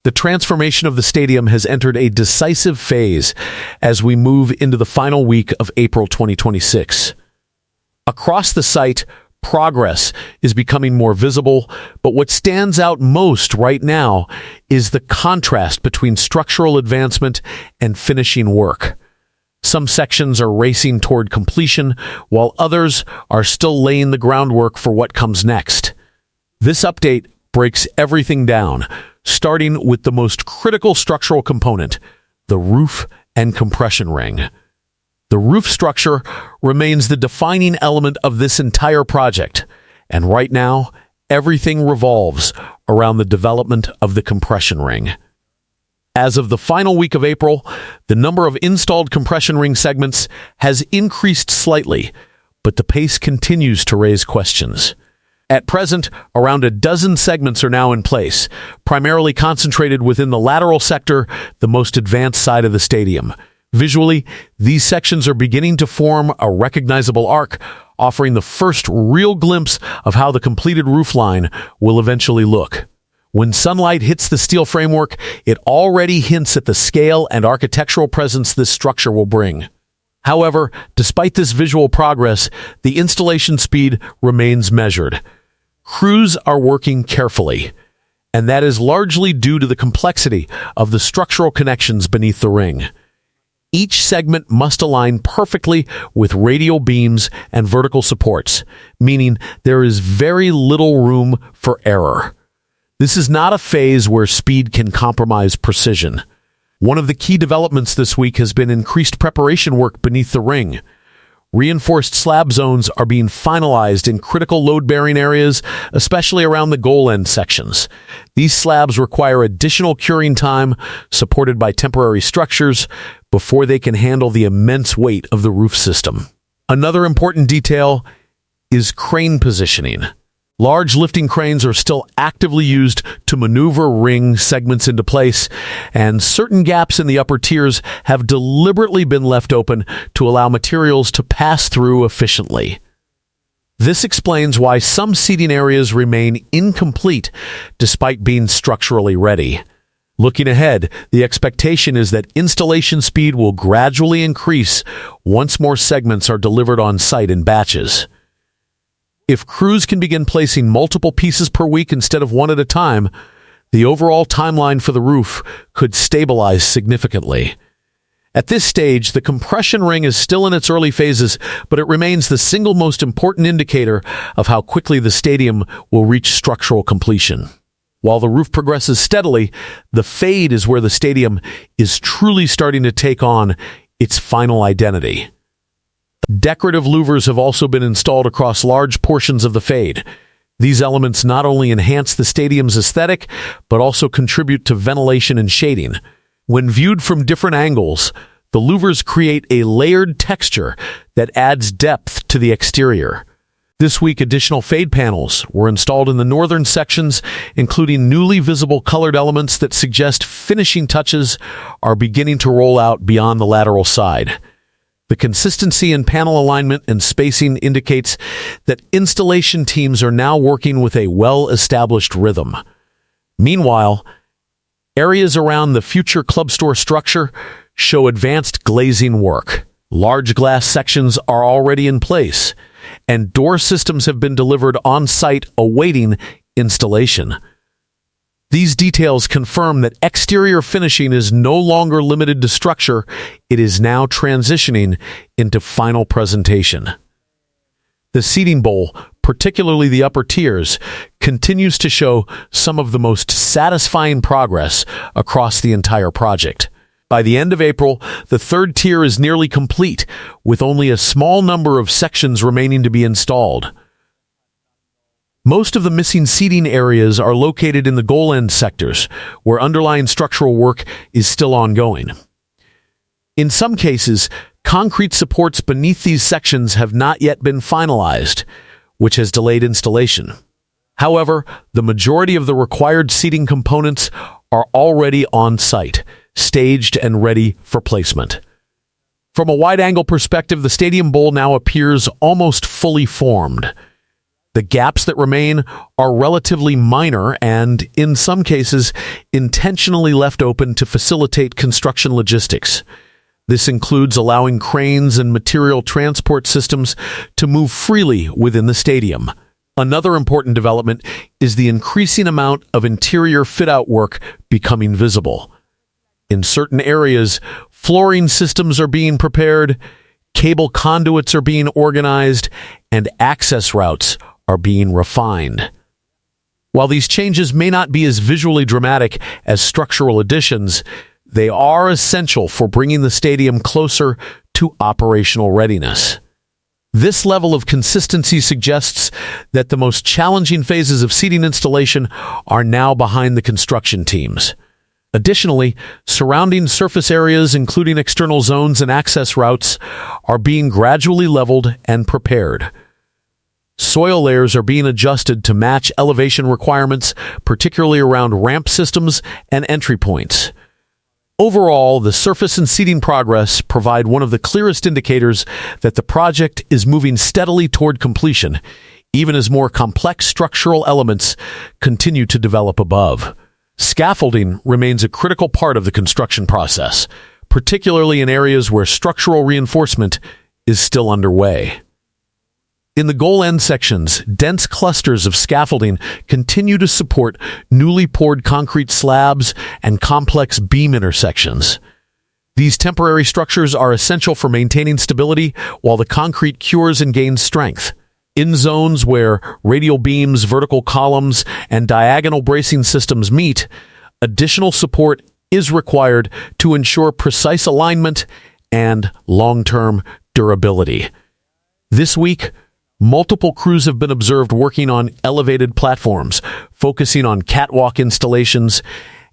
The transformation of the stadium has entered a decisive phase as we move into the final week of April 2026. Across the site, progress is becoming more visible, but what stands out most right now is the contrast between structural advancement and finishing work. Some sections are racing toward completion, while others are still laying the groundwork for what comes next. This update breaks everything down, starting with the most critical structural component, the roof and compression ring. The roof structure remains the defining element of this entire project, and right now, everything revolves around the development of the compression ring. As of the final week of April, the number of installed compression ring segments has increased slightly, but the pace continues to raise questions. At present, around a dozen segments are now in place, primarily concentrated within the lateral sector, the most advanced side of the stadium. Visually, these sections are beginning to form a recognizable arc, offering the first real glimpse of how the completed roofline will eventually look. When sunlight hits the steel framework, it already hints at the scale and architectural presence this structure will bring. However, despite this visual progress, the installation speed remains measured. Crews are working carefully, and that is largely due to the complexity of the structural connections beneath the ring. Each segment must align perfectly with radial beams and vertical supports, meaning there is very little room for error. This is not a phase where speed can compromise precision. One of the key developments this week has been increased preparation work beneath the ring. Reinforced slab zones are being finalized in critical load-bearing areas, especially around the goal end sections. These slabs require additional curing time, supported by temporary structures, before they can handle the immense weight of the roof system. Another important detail is crane positioning. Large lifting cranes are still actively used to maneuver ring segments into place, and certain gaps in the upper tiers have deliberately been left open to allow materials to pass through efficiently. This explains why some seating areas remain incomplete despite being structurally ready. Looking ahead, the expectation is that installation speed will gradually increase once more segments are delivered on site in batches. If crews can begin placing multiple pieces per week instead of one at a time, the overall timeline for the roof could stabilize significantly. At this stage, the compression ring is still in its early phases, but it remains the single most important indicator of how quickly the stadium will reach structural completion. While the roof progresses steadily, the fade is where the stadium is truly starting to take on its final identity. Decorative louvers have also been installed across large portions of the fade. These elements not only enhance the stadium's aesthetic, but also contribute to ventilation and shading. When viewed from different angles, the louvers create a layered texture that adds depth to the exterior. This week, additional fade panels were installed in the northern sections, including newly visible colored elements that suggest finishing touches are beginning to roll out beyond the lateral side. The consistency in panel alignment and spacing indicates that installation teams are now working with a well-established rhythm. Meanwhile, areas around the future club store structure show advanced glazing work. Large glass sections are already in place, and door systems have been delivered on-site awaiting installation. These details confirm that exterior finishing is no longer limited to structure, it is now transitioning into final presentation. The seating bowl, particularly the upper tiers, continues to show some of the most satisfying progress across the entire project. By the end of April, the third tier is nearly complete, with only a small number of sections remaining to be installed. Most of the missing seating areas are located in the goal end sectors, where underlying structural work is still ongoing. In some cases, concrete supports beneath these sections have not yet been finalized, which has delayed installation. However, the majority of the required seating components are already on site, staged and ready for placement. From a wide-angle perspective, the stadium bowl now appears almost fully formed. The gaps that remain are relatively minor and, in some cases, intentionally left open to facilitate construction logistics. This includes allowing cranes and material transport systems to move freely within the stadium. Another important development is the increasing amount of interior fit-out work becoming visible. In certain areas, flooring systems are being prepared, cable conduits are being organized, and access routes are being refined. While these changes may not be as visually dramatic as structural additions, they are essential for bringing the stadium closer to operational readiness. This level of consistency suggests that the most challenging phases of seating installation are now behind the construction teams. Additionally, surrounding surface areas, including external zones and access routes, are being gradually leveled and prepared. Soil layers are being adjusted to match elevation requirements, particularly around ramp systems and entry points. Overall, the surface and seating progress provide one of the clearest indicators that the project is moving steadily toward completion, even as more complex structural elements continue to develop above. Scaffolding remains a critical part of the construction process, particularly in areas where structural reinforcement is still underway. In the goal end sections, dense clusters of scaffolding continue to support newly poured concrete slabs and complex beam intersections. These temporary structures are essential for maintaining stability while the concrete cures and gains strength. In zones where radial beams, vertical columns, and diagonal bracing systems meet, additional support is required to ensure precise alignment and long-term durability. This week, multiple crews have been observed working on elevated platforms, focusing on catwalk installations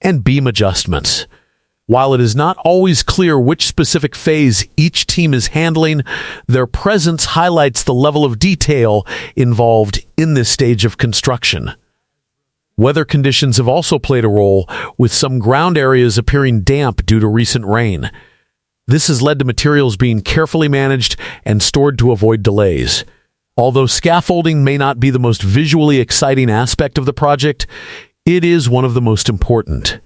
and beam adjustments. While it is not always clear which specific phase each team is handling, their presence highlights the level of detail involved in this stage of construction. Weather conditions have also played a role, with some ground areas appearing damp due to recent rain. This has led to materials being carefully managed and stored to avoid delays. Although scaffolding may not be the most visually exciting aspect of the project, it is one of the most important.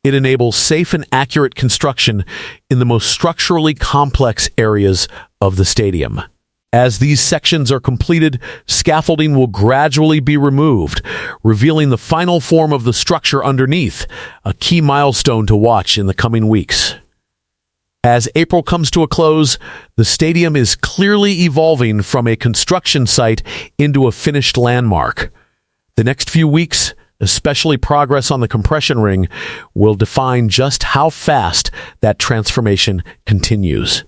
It enables safe and accurate construction in the most structurally complex areas of the stadium. As these sections are completed, scaffolding will gradually be removed, revealing the final form of the structure underneath, a key milestone to watch in the coming weeks. As April comes to a close, the stadium is clearly evolving from a construction site into a finished landmark. The next few weeks, especially progress on the compression ring, will define just how fast that transformation continues.